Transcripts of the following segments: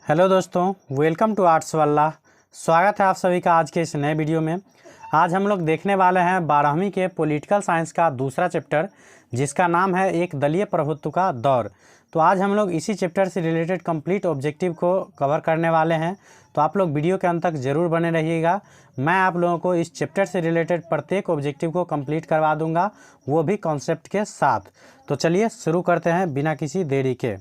Hello दोस्तों, welcome to arts वाला। स्वागत है आप सभी का आज के इस नए वीडियो में। आज हम लोग देखने वाले हैं 12वीं के पॉलिटिकल साइंस का दूसरा चैप्टर, जिसका नाम है एक दलीय प्रभुत्व का दौर। तो आज हम लोग इसी चैप्टर से रिलेटेड कंप्लीट ऑब्जेक्टिव को कवर करने वाले हैं। तो आप लोग वीडियो के अंत तक ज़रूर बने रहिएगा। मैं आप लोगों को इस चैप्टर से रिलेटेड प्रत्येक ऑब्जेक्टिव को कंप्लीट करवा दूंगा, वो भी कॉन्सेप्ट के साथ। तो चलिए शुरू करते हैं बिना किसी देरी के।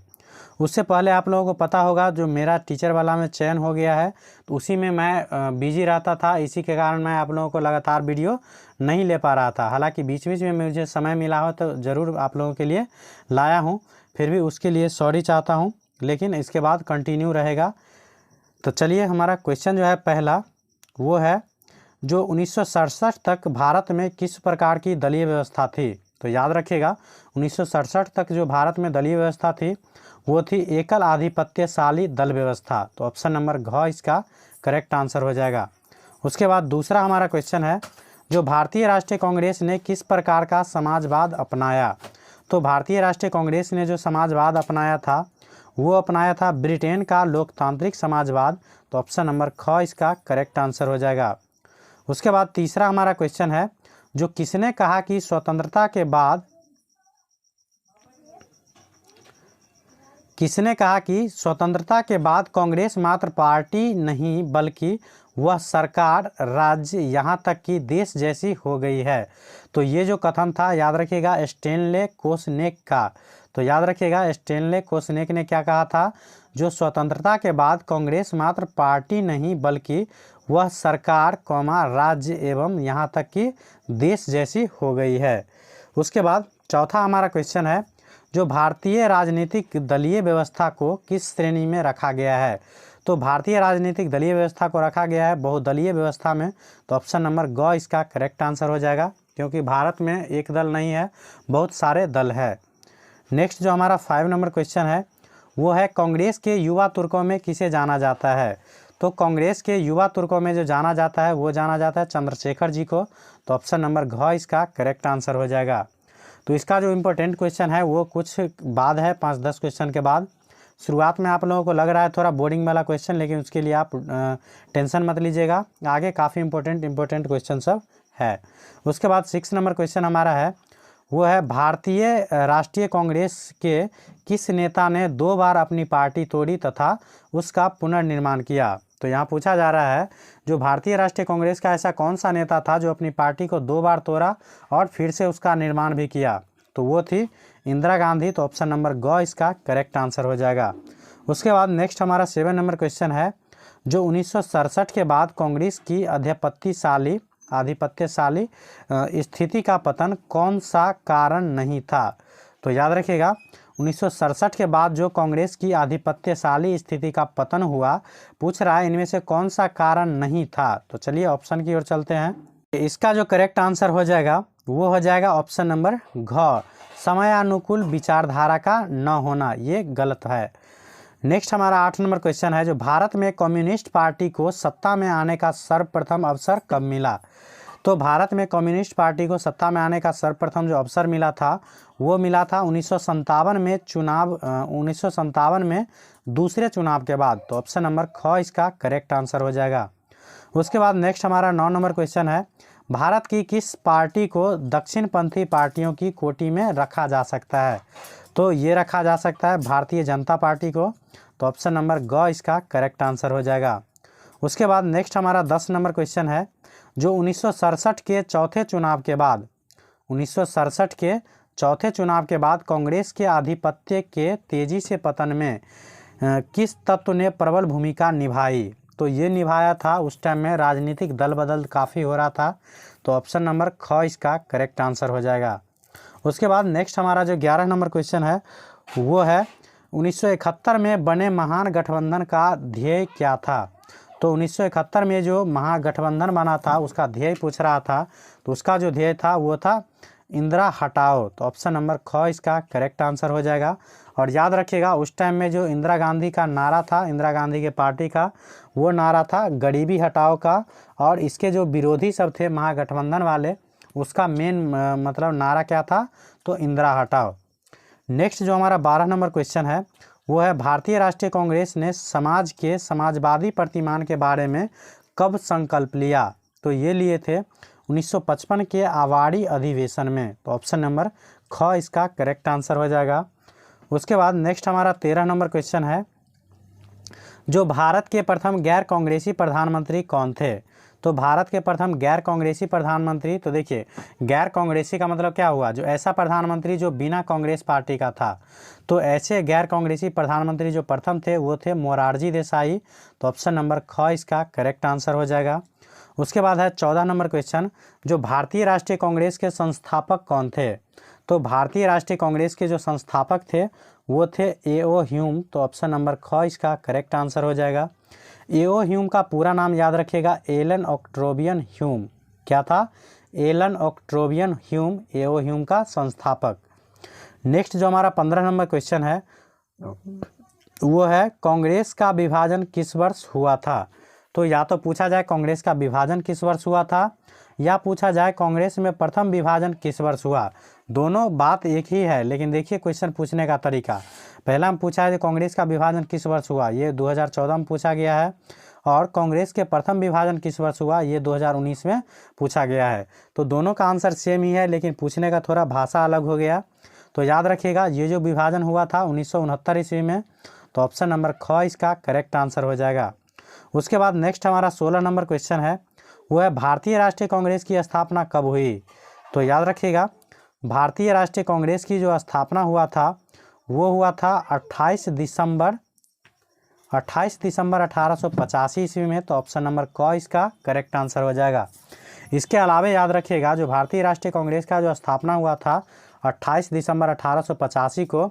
उससे पहले आप लोगों को पता होगा जो मेरा टीचर वाला में चयन हो गया है, तो उसी में मैं बिजी रहता था। इसी के कारण मैं आप लोगों को लगातार वीडियो नहीं ले पा रहा था। हालांकि बीच बीच में मुझे समय मिला हो तो ज़रूर आप लोगों के लिए लाया हूं, फिर भी उसके लिए सॉरी चाहता हूं, लेकिन इसके बाद कंटिन्यू रहेगा। तो चलिए, हमारा क्वेश्चन जो है पहला वो है, जो 1967 तक भारत में किस प्रकार की दलीय व्यवस्था थी। तो याद रखिएगा, 1967 तक जो भारत में दलीय व्यवस्था थी वो थी एकल आधिपत्यशाली दल व्यवस्था। तो ऑप्शन नंबर घ इसका करेक्ट आंसर हो जाएगा। उसके बाद दूसरा हमारा क्वेश्चन है, जो भारतीय राष्ट्रीय कांग्रेस ने किस प्रकार का समाजवाद अपनाया। तो भारतीय राष्ट्रीय कांग्रेस ने जो समाजवाद अपनाया था वो अपनाया था ब्रिटेन का लोकतांत्रिक समाजवाद। तो ऑप्शन नंबर ख इसका करेक्ट आंसर हो जाएगा। उसके बाद तीसरा हमारा क्वेश्चन है, जो किसने कहा कि स्वतंत्रता के बाद कांग्रेस मात्र पार्टी नहीं बल्कि वह सरकार, राज्य, यहाँ तक कि देश जैसी हो गई है। तो ये जो कथन था, याद रखिएगा, स्टैनले कोसनेक का। तो याद रखिएगा, स्टैनले कोसनेक ने क्या कहा था, जो स्वतंत्रता के बाद कांग्रेस मात्र पार्टी नहीं बल्कि वह सरकार, राज्य एवं यहाँ तक कि देश जैसी हो गई है। उसके बाद चौथा हमारा क्वेश्चन है, जो भारतीय राजनीतिक दलीय व्यवस्था को किस श्रेणी में रखा गया है। तो भारतीय राजनीतिक दलीय व्यवस्था को रखा गया है बहुदलीय व्यवस्था में। तो ऑप्शन नंबर ग इसका करेक्ट आंसर हो जाएगा, क्योंकि भारत में एक दल नहीं है, बहुत सारे दल है। नेक्स्ट जो हमारा 5 नंबर क्वेश्चन है वो है, कांग्रेस के युवा तुर्कों में किसे जाना जाता है। तो कांग्रेस के युवा तुर्कों में जो जाना जाता है वो जाना जाता है चंद्रशेखर जी को। तो ऑप्शन नंबर घ इसका करेक्ट आंसर हो जाएगा। तो इसका जो इम्पोर्टेंट क्वेश्चन है वो कुछ बाद है, 5-10 क्वेश्चन के बाद। शुरुआत में आप लोगों को लग रहा है थोड़ा बोरिंग वाला क्वेश्चन, लेकिन उसके लिए आप टेंशन मत लीजिएगा, आगे काफ़ी इंपॉर्टेंट क्वेश्चन सब है। उसके बाद 6 नंबर क्वेश्चन हमारा है वो है, भारतीय राष्ट्रीय कांग्रेस के किस नेता ने 2 बार अपनी पार्टी तोड़ी तथा उसका पुनर्निर्माण किया। तो यहाँ पूछा जा रहा है, जो भारतीय राष्ट्रीय कांग्रेस का ऐसा कौन सा नेता था जो अपनी पार्टी को 2 बार तोड़ा और फिर से उसका निर्माण भी किया। तो वो थी इंदिरा गांधी। तो ऑप्शन नंबर ग इसका करेक्ट आंसर हो जाएगा। उसके बाद नेक्स्ट हमारा 7 नंबर क्वेश्चन है, जो 1967 के बाद कांग्रेस की आधिपत्यशाली स्थिति का पतन कौन सा कारण नहीं था। तो याद रखिएगा, 1967 के बाद जो कांग्रेस की आधिपत्यशाली स्थिति का पतन हुआ, पूछ रहा है इनमें से कौन सा कारण नहीं था। तो चलिए ऑप्शन की ओर चलते हैं। इसका जो करेक्ट आंसर हो जाएगा वो हो जाएगा ऑप्शन नंबर घ, समयानुकूल विचारधारा का न होना। ये गलत है। नेक्स्ट हमारा 8 नंबर क्वेश्चन है, जो भारत में कम्युनिस्ट पार्टी को सत्ता में आने का सर्वप्रथम अवसर कब मिला। तो भारत में कम्युनिस्ट पार्टी को सत्ता में आने का सर्वप्रथम जो अवसर मिला था वो मिला था 1957 में 1957 में दूसरे चुनाव के बाद। तो ऑप्शन नंबर ख इसका करेक्ट आंसर हो जाएगा। उसके बाद नेक्स्ट हमारा 9 नंबर क्वेश्चन है, भारत की किस पार्टी को दक्षिणपंथी पार्टियों की कोटि में रखा जा सकता है। तो ये रखा जा सकता है भारतीय जनता पार्टी को। तो ऑप्शन नंबर ग इसका करेक्ट आंसर हो जाएगा। उसके बाद नेक्स्ट हमारा 10 नंबर क्वेश्चन है, जो 1967 के चौथे चुनाव के बाद 1967 के चौथे चुनाव के बाद कांग्रेस के आधिपत्य के तेजी से पतन में किस तत्व ने प्रबल भूमिका निभाई। तो ये निभाया था, उस टाइम में राजनीतिक दल बदल काफ़ी हो रहा था। तो ऑप्शन नंबर ख इसका करेक्ट आंसर हो जाएगा। उसके बाद नेक्स्ट हमारा जो 11 नंबर क्वेश्चन है वो है, 1971 में बने महान गठबंधन का ध्येय क्या था। तो 1971 में जो महागठबंधन बना था उसका ध्येय पूछ रहा था। तो उसका जो ध्येय था वो था इंदिरा हटाओ। तो ऑप्शन नंबर ख इसका करेक्ट आंसर हो जाएगा। और याद रखिएगा, उस टाइम में जो इंदिरा गांधी का नारा था, इंदिरा गांधी के पार्टी का, वो नारा था गरीबी हटाओ का। और इसके जो विरोधी सब थे महागठबंधन वाले, उसका मेन मतलब नारा क्या था, तो इंदिरा हटाओ। नेक्स्ट जो हमारा 12 नंबर क्वेश्चन है वो है भारतीय राष्ट्रीय कांग्रेस ने समाज के समाजवादी प्रतिमान के बारे में कब संकल्प लिया? तो ये लिए थे 1955 के आवाड़ी अधिवेशन में। तो ऑप्शन नंबर ख इसका करेक्ट आंसर हो जाएगा। उसके बाद नेक्स्ट हमारा 13 नंबर क्वेश्चन है, जो भारत के प्रथम गैर कांग्रेसी प्रधानमंत्री कौन थे? तो भारत के प्रथम गैर कांग्रेसी प्रधानमंत्री, तो देखिए गैर कांग्रेसी का मतलब क्या हुआ? जो ऐसा प्रधानमंत्री जो बिना कांग्रेस पार्टी का था। तो ऐसे गैर कांग्रेसी प्रधानमंत्री जो प्रथम थे वो थे मोरारजी देसाई। तो ऑप्शन नंबर ख इसका करेक्ट आंसर हो जाएगा। उसके बाद है 14 नंबर क्वेश्चन, जो भारतीय राष्ट्रीय कांग्रेस के संस्थापक कौन थे? तो भारतीय राष्ट्रीय कांग्रेस के जो संस्थापक थे वो थे ए.ओ. ह्यूम। तो ऑप्शन नंबर ख इसका करेक्ट आंसर हो जाएगा। ए.ओ. ह्यूम का पूरा नाम याद रखिएगा, एलन ऑक्ट्रोवियन ह्यूम। क्या था? Allan Octavian Hume, A O. Hume का संस्थापक। नेक्स्ट जो हमारा 15 नंबर क्वेश्चन है वो है, कांग्रेस का विभाजन किस वर्ष हुआ था? तो या तो पूछा जाए कांग्रेस का विभाजन किस वर्ष हुआ था, या पूछा जाए कांग्रेस में प्रथम विभाजन किस वर्ष हुआ। दोनों बात एक ही है, लेकिन देखिए क्वेश्चन पूछने का तरीका। पहला हम पूछा है कि कांग्रेस का विभाजन किस वर्ष हुआ, ये 2014 में पूछा गया है। और कांग्रेस के प्रथम विभाजन किस वर्ष हुआ, ये 2019 में पूछा गया है। तो दोनों का आंसर सेम ही है, लेकिन पूछने का थोड़ा भाषा अलग हो गया। तो याद रखिएगा ये जो विभाजन हुआ था 1969 ईस्वी में। तो ऑप्शन नंबर ख इसका करेक्ट आंसर हो जाएगा। उसके बाद नेक्स्ट हमारा 16 नंबर क्वेश्चन है, वो है भारतीय राष्ट्रीय कांग्रेस की स्थापना कब हुई? तो याद रखिएगा भारतीय राष्ट्रीय कांग्रेस की जो स्थापना हुआ था वो हुआ था 28 दिसंबर 1885 ईस्वी में। तो ऑप्शन नंबर क इसका करेक्ट आंसर हो जाएगा। इसके अलावा याद रखिएगा जो भारतीय राष्ट्रीय कांग्रेस का जो स्थापना हुआ था 28 दिसंबर 1885 को,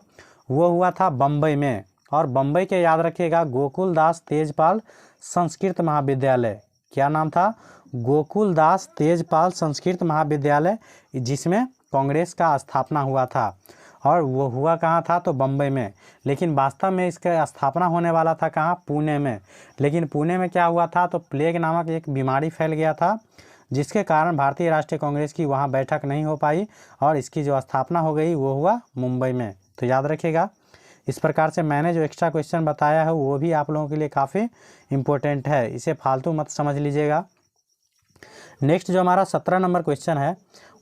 वो हुआ था बम्बई में। और बम्बई के याद रखिएगा गोकुलदास तेजपाल संस्कृत महाविद्यालय। क्या नाम था? गोकुलदास तेजपाल संस्कृत महाविद्यालय, जिसमें कांग्रेस का स्थापना हुआ था। और वो हुआ कहाँ था? तो बम्बई में। लेकिन वास्तव में इसका स्थापना होने वाला था कहाँ? पुणे में। लेकिन पुणे में क्या हुआ था? तो प्लेग नामक एक बीमारी फैल गया था, जिसके कारण भारतीय राष्ट्रीय कांग्रेस की वहाँ बैठक नहीं हो पाई और इसकी जो स्थापना हो गई वो हुआ मुंबई में। तो याद रखिएगा इस प्रकार से मैंने जो एक्स्ट्रा क्वेश्चन बताया है वो भी आप लोगों के लिए काफ़ी इम्पोर्टेंट है, इसे फालतू मत समझ लीजिएगा। नेक्स्ट जो हमारा 17 नंबर क्वेश्चन है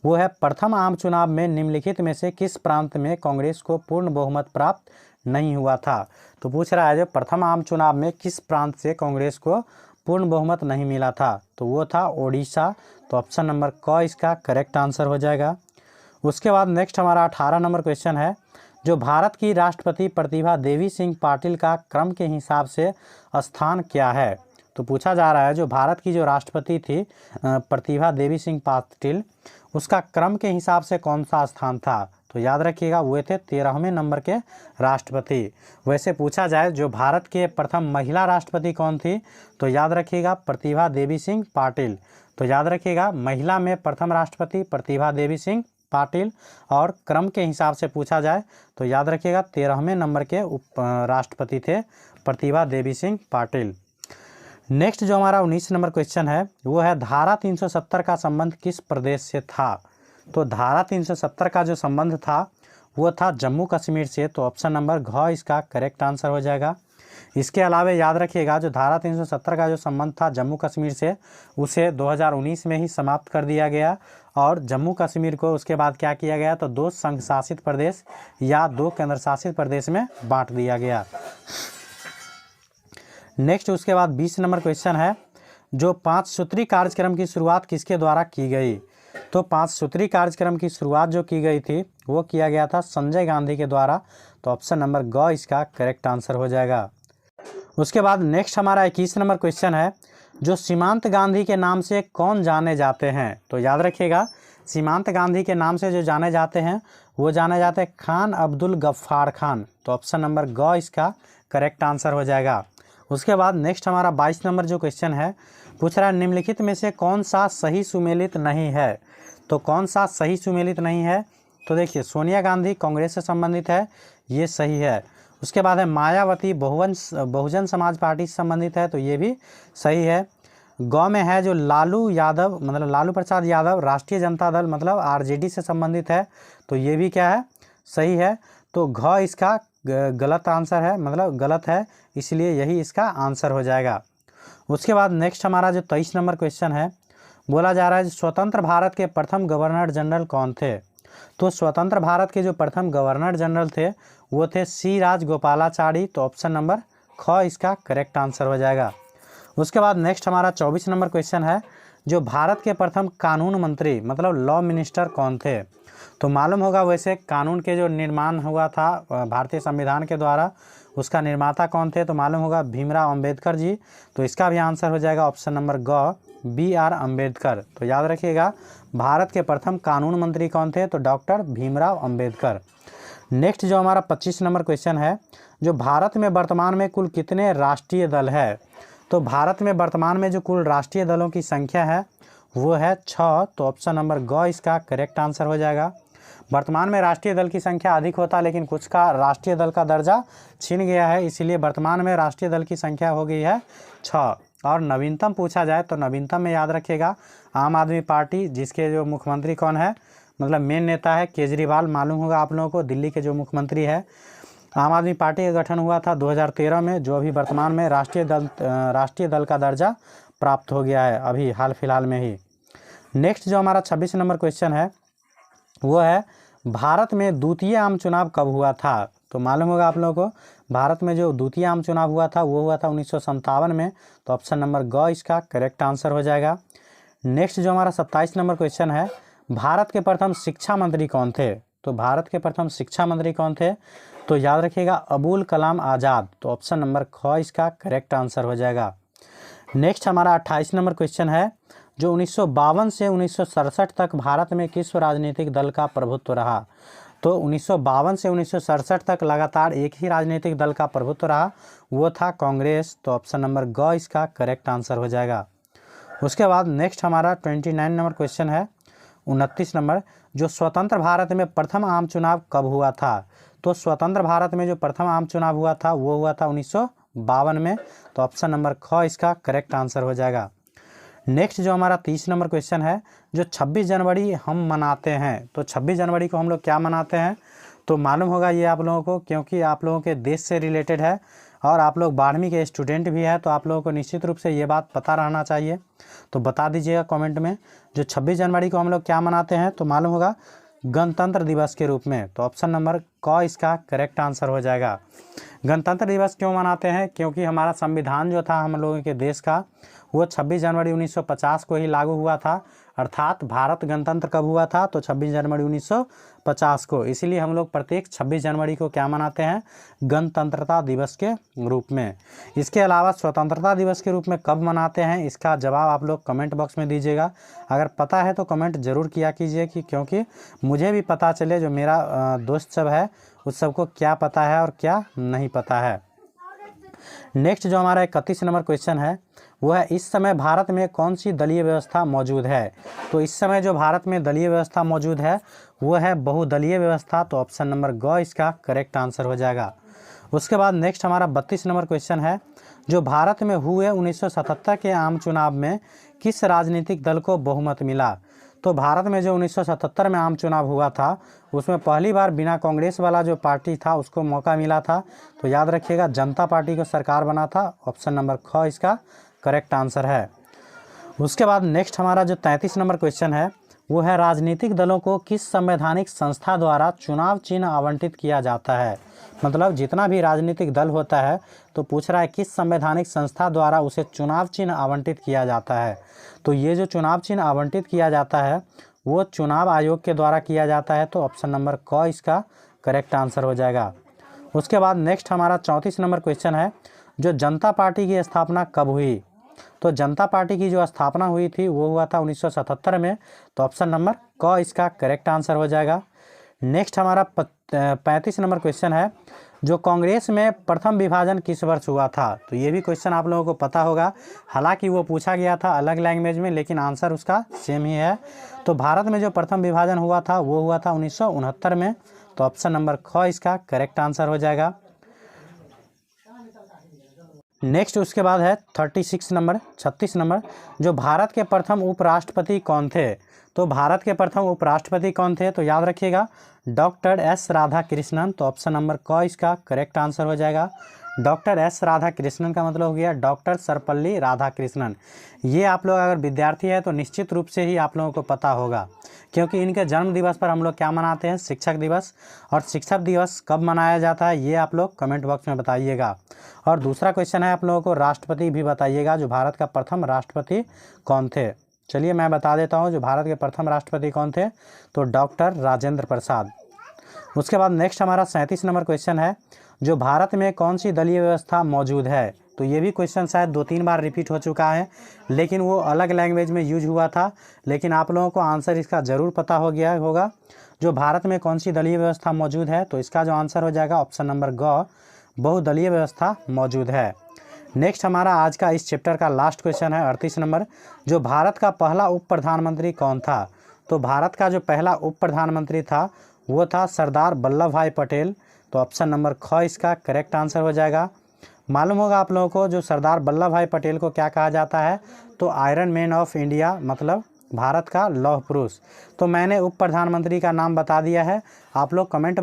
वो है, प्रथम आम चुनाव में निम्नलिखित में से किस प्रांत में कांग्रेस को पूर्ण बहुमत प्राप्त नहीं हुआ था? तो पूछ रहा है जो प्रथम आम चुनाव में किस प्रांत से कांग्रेस को पूर्ण बहुमत नहीं मिला था? तो वो था ओडिशा। तो ऑप्शन नंबर क इसका करेक्ट आंसर हो जाएगा। उसके बाद नेक्स्ट हमारा 18 नंबर क्वेश्चन है, जो भारत की राष्ट्रपति प्रतिभा देवी सिंह पाटिल का क्रम के हिसाब से स्थान क्या है? तो पूछा जा रहा है जो भारत की जो राष्ट्रपति थी प्रतिभा देवी सिंह पाटिल, उसका क्रम के हिसाब से कौन सा स्थान था? तो याद रखिएगा वो थे 13वें नंबर के राष्ट्रपति। वैसे पूछा जाए जो भारत के प्रथम महिला राष्ट्रपति कौन थी? तो याद रखिएगा प्रतिभा देवी सिंह पाटिल। तो याद रखिएगा महिला में प्रथम राष्ट्रपति प्रतिभा देवी सिंह पाटिल। और क्रम के हिसाब से पूछा जाए तो याद रखिएगा 13वें नंबर के राष्ट्रपति थे प्रतिभा देवी सिंह पाटिल। नेक्स्ट जो हमारा 19 नंबर क्वेश्चन है वो है, धारा 370 का संबंध किस प्रदेश से था? तो धारा 370 का जो संबंध था वो था जम्मू कश्मीर से। तो ऑप्शन नंबर घ इसका करेक्ट आंसर हो जाएगा। इसके अलावा याद रखिएगा जो धारा 370 का जो संबंध था जम्मू कश्मीर से, उसे 2019 में ही समाप्त कर दिया गया। और जम्मू कश्मीर को उसके बाद क्या किया गया? तो 2 संघ शासित प्रदेश या 2 केंद्र शासित प्रदेश में बांट दिया गया। नेक्स्ट उसके बाद 20 नंबर क्वेश्चन है, जो 5 सूत्री कार्यक्रम की शुरुआत किसके द्वारा की गई? तो 5 सूत्री कार्यक्रम की शुरुआत जो की गई थी वो किया गया था संजय गांधी के द्वारा। तो ऑप्शन नंबर ग इसका करेक्ट आंसर हो जाएगा। उसके बाद नेक्स्ट हमारा 21 नंबर क्वेश्चन है, जो सीमांत गांधी के नाम से कौन जाने जाते हैं? तो याद रखिएगा सीमांत गांधी के नाम से जो जाने जाते हैं वो जाने जाते हैं खान अब्दुल गफ्फार खान। तो ऑप्शन नंबर ग इसका करेक्ट आंसर हो जाएगा। उसके बाद नेक्स्ट हमारा 22 नंबर जो क्वेश्चन है पूछ रहा है, निम्नलिखित में से कौन सा सही सुमेलित नहीं है? तो कौन सा सही सुमेलित नहीं है? तो देखिए सोनिया गांधी कांग्रेस से संबंधित है, ये सही है। उसके बाद है मायावती बहुजन समाज पार्टी से संबंधित है, तो ये भी सही है। ग में है जो लालू यादव मतलब लालू प्रसाद यादव राष्ट्रीय जनता दल मतलब आरजेडी से संबंधित है, तो ये भी क्या है? सही है। तो घ इसका गलत आंसर है, मतलब गलत है, इसलिए यही इसका आंसर हो जाएगा। उसके बाद नेक्स्ट हमारा जो 23 नंबर क्वेश्चन है, बोला जा रहा है स्वतंत्र भारत के प्रथम गवर्नर जनरल कौन थे। तो स्वतंत्र भारत के जो प्रथम गवर्नर जनरल थे वो थे सी राजगोपालाचारी। तो ऑप्शन नंबर ख इसका करेक्ट आंसर हो जाएगा। उसके बाद नेक्स्ट हमारा 24 नंबर क्वेश्चन है, जो भारत के प्रथम कानून मंत्री मतलब लॉ मिनिस्टर कौन थे। तो मालूम होगा वैसे कानून के जो निर्माण हुआ था भारतीय संविधान के द्वारा, उसका निर्माता कौन थे, तो मालूम होगा भीमराव अंबेडकर जी। तो इसका भी आंसर हो जाएगा ऑप्शन नंबर ग, BR अम्बेडकर। तो याद रखिएगा भारत के प्रथम कानून मंत्री कौन थे, तो डॉक्टर भीमराव अंबेडकर। नेक्स्ट जो हमारा 25 नंबर क्वेश्चन है, जो भारत में वर्तमान में कुल कितने राष्ट्रीय दल है। तो भारत में वर्तमान में जो कुल राष्ट्रीय दलों की संख्या है वो है 6। तो ऑप्शन नंबर ग इसका करेक्ट आंसर हो जाएगा। वर्तमान में राष्ट्रीय दल की संख्या अधिक होता है, लेकिन कुछ का राष्ट्रीय दल का दर्जा छीन गया है, इसीलिए वर्तमान में राष्ट्रीय दल की संख्या हो गई है 6। और नवीनतम पूछा जाए तो नवीनतम में याद रखिएगा आम आदमी पार्टी, जिसके जो मुख्यमंत्री कौन है, मतलब मेन नेता है केजरीवाल। मालूम होगा आप लोगों को दिल्ली के जो मुख्यमंत्री है। आम आदमी पार्टी का गठन हुआ था 2013 में, जो अभी वर्तमान में राष्ट्रीय दल का दर्जा प्राप्त हो गया है अभी हाल फिलहाल में ही। नेक्स्ट जो हमारा 26 नंबर क्वेश्चन है वो है, भारत में द्वितीय आम चुनाव कब हुआ था। तो मालूम होगा आप लोगों को भारत में जो द्वितीय आम चुनाव हुआ था वो हुआ था 1957 में। तो ऑप्शन नंबर ग इसका करेक्ट आंसर हो जाएगा। नेक्स्ट जो हमारा 27 नंबर क्वेश्चन है, भारत के प्रथम शिक्षा मंत्री कौन थे। तो भारत के प्रथम शिक्षा मंत्री कौन थे, तो याद रखिएगा अबुल कलाम आज़ाद। तो ऑप्शन नंबर ख इसका करेक्ट आंसर हो जाएगा। नेक्स्ट हमारा 28 नंबर क्वेश्चन है, जो 1952 से 1967 तक भारत में किस राजनीतिक दल का प्रभुत्व रहा। तो 1952 से 1967 तक लगातार एक ही राजनीतिक दल का प्रभुत्व रहा, वो था कांग्रेस। तो ऑप्शन नंबर ग इसका करेक्ट आंसर हो जाएगा। उसके बाद नेक्स्ट हमारा 29 नंबर क्वेश्चन है, 29 नंबर, जो स्वतंत्र भारत में प्रथम आम चुनाव कब हुआ था। तो स्वतंत्र भारत में जो प्रथम आम चुनाव हुआ था वो हुआ था 1952 में। तो ऑप्शन नंबर ख इसका करेक्ट आंसर हो जाएगा। नेक्स्ट जो हमारा 30 नंबर क्वेश्चन है, जो 26 जनवरी हम मनाते हैं। तो 26 जनवरी को हम लोग क्या मनाते हैं, तो मालूम होगा ये आप लोगों को, क्योंकि आप लोगों के देश से रिलेटेड है और आप लोग 12वीं के स्टूडेंट भी है, तो आप लोगों को निश्चित रूप से ये बात पता रहना चाहिए। तो बता दीजिएगा कमेंट में, जो 26 जनवरी को हम लोग क्या मनाते हैं, तो मालूम होगा गणतंत्र दिवस के रूप में। तो ऑप्शन नंबर क इसका करेक्ट आंसर हो जाएगा। गणतंत्र दिवस क्यों मनाते हैं, क्योंकि हमारा संविधान जो था हम लोगों के देश का वो 26 जनवरी 1950 को ही लागू हुआ था। अर्थात भारत गणतंत्र कब हुआ था, तो 26 जनवरी 1950 को। इसीलिए हम लोग प्रत्येक 26 जनवरी को क्या मनाते हैं, गणतंत्रता दिवस के रूप में। इसके अलावा स्वतंत्रता दिवस के रूप में कब मनाते हैं, इसका जवाब आप लोग कमेंट बॉक्स में दीजिएगा। अगर पता है तो कमेंट ज़रूर किया कीजिए, क्योंकि मुझे भी पता चले, जो मेरा दोस्त सब है उस सबको क्या पता है और क्या नहीं पता है। नेक्स्ट जो हमारा 31 नंबर क्वेश्चन है वो है, इस समय भारत में कौन सी दलीय व्यवस्था मौजूद है। तो इस समय जो भारत में दलीय व्यवस्था मौजूद है वो है बहुदलीय व्यवस्था। तो ऑप्शन नंबर ग इसका करेक्ट आंसर हो जाएगा। उसके बाद नेक्स्ट हमारा 32 नंबर क्वेश्चन है, जो भारत में हुए 1977 के आम चुनाव में किस राजनीतिक दल को बहुमत मिला। तो भारत में जो 1977 में आम चुनाव हुआ था उसमें पहली बार बिना कांग्रेस वाला जो पार्टी था उसको मौका मिला था। तो याद रखिएगा जनता पार्टी को सरकार बना था। ऑप्शन नंबर ख इसका करेक्ट आंसर है। उसके बाद नेक्स्ट हमारा जो 33 नंबर क्वेश्चन है वो है, राजनीतिक दलों को किस संवैधानिक संस्था द्वारा चुनाव चिन्ह आवंटित किया जाता है। मतलब जितना भी राजनीतिक दल होता है तो पूछ रहा है किस संवैधानिक संस्था द्वारा उसे चुनाव चिन्ह आवंटित किया जाता है। तो ये जो चुनाव चिन्ह आवंटित किया जाता है वो चुनाव आयोग के द्वारा किया जाता है। तो ऑप्शन नंबर क इसका करेक्ट आंसर हो जाएगा। उसके बाद नेक्स्ट हमारा 34 नंबर क्वेश्चन है, जो जनता पार्टी की स्थापना कब हुई। तो जनता पार्टी की जो स्थापना हुई थी वो हुआ था 1977 में। तो ऑप्शन नंबर क इसका करेक्ट आंसर हो जाएगा। नेक्स्ट हमारा 35 नंबर क्वेश्चन है, जो कांग्रेस में प्रथम विभाजन किस वर्ष हुआ था। तो ये भी क्वेश्चन आप लोगों को पता होगा, हालांकि वो पूछा गया था अलग लैंग्वेज में, लेकिन आंसर उसका सेम ही है। तो भारत में जो प्रथम विभाजन हुआ था वो हुआ था 1969 में। तो ऑप्शन नंबर ख इसका करेक्ट आंसर हो जाएगा। नेक्स्ट उसके बाद है 36 नंबर, जो भारत के प्रथम उपराष्ट्रपति कौन थे? तो भारत के प्रथम उपराष्ट्रपति कौन थे? तो याद रखिएगा डॉक्टर एस राधाकृष्णन। तो ऑप्शन नंबर क इसका करेक्ट आंसर हो जाएगा। डॉक्टर एस राधाकृष्णन का मतलब हो गया डॉक्टर सर्वपल्ली राधाकृष्णन। ये आप लोग अगर विद्यार्थी है तो निश्चित रूप से ही आप लोगों को पता होगा, क्योंकि इनके जन्म दिवस पर हम लोग क्या मनाते हैं? शिक्षक दिवस। और शिक्षक दिवस कब मनाया जाता है ये आप लोग कमेंट बॉक्स में बताइएगा। और दूसरा क्वेश्चन है आप लोगों को राष्ट्रपति भी बताइएगा, जो भारत का प्रथम राष्ट्रपति कौन थे? चलिए मैं बता देता हूँ जो भारत के प्रथम राष्ट्रपति कौन थे, तो डॉक्टर राजेंद्र प्रसाद। उसके बाद नेक्स्ट हमारा 37 नंबर क्वेश्चन है, जो भारत में कौन सी दलीय व्यवस्था मौजूद है? तो ये भी क्वेश्चन शायद 2-3 बार रिपीट हो चुका है, लेकिन वो अलग लैंग्वेज में यूज हुआ था, लेकिन आप लोगों को आंसर इसका ज़रूर पता हो गया होगा। जो भारत में कौन सी दलीय व्यवस्था मौजूद है? तो इसका जो आंसर हो जाएगा ऑप्शन नंबर ग, बहुदलीय व्यवस्था मौजूद है। नेक्स्ट हमारा आज का इस चैप्टर का लास्ट क्वेश्चन है 38 नंबर, जो भारत का पहला उप प्रधानमंत्री कौन था? तो भारत का जो पहला उप प्रधानमंत्री था वो था सरदार वल्लभ भाई पटेल। तो ऑप्शन नंबर ख इसका करेक्ट आंसर हो जाएगा। मालूम होगा आप लोगों को जो सरदार वल्लभ भाई पटेल को क्या कहा जाता है? तो आयरन मैन ऑफ इंडिया, मतलब भारत का लौह पुरुष। तो मैंने उप प्रधानमंत्री का नाम बता दिया है, आप लोग कमेंट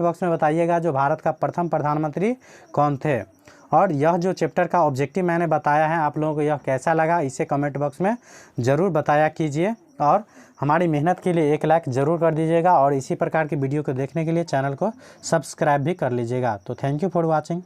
बॉक्स में बताइएगा जो भारत का प्रथम प्रधानमंत्री कौन थे। और यह जो चैप्टर का ऑब्जेक्टिव मैंने बताया है आप लोगों को यह कैसा लगा इसे कमेंट बॉक्स में ज़रूर बताया कीजिए, और हमारी मेहनत के लिए एक लाइक ज़रूर कर दीजिएगा, और इसी प्रकार की वीडियो को देखने के लिए चैनल को सब्सक्राइब भी कर लीजिएगा। तो थैंक यू फॉर वॉचिंग।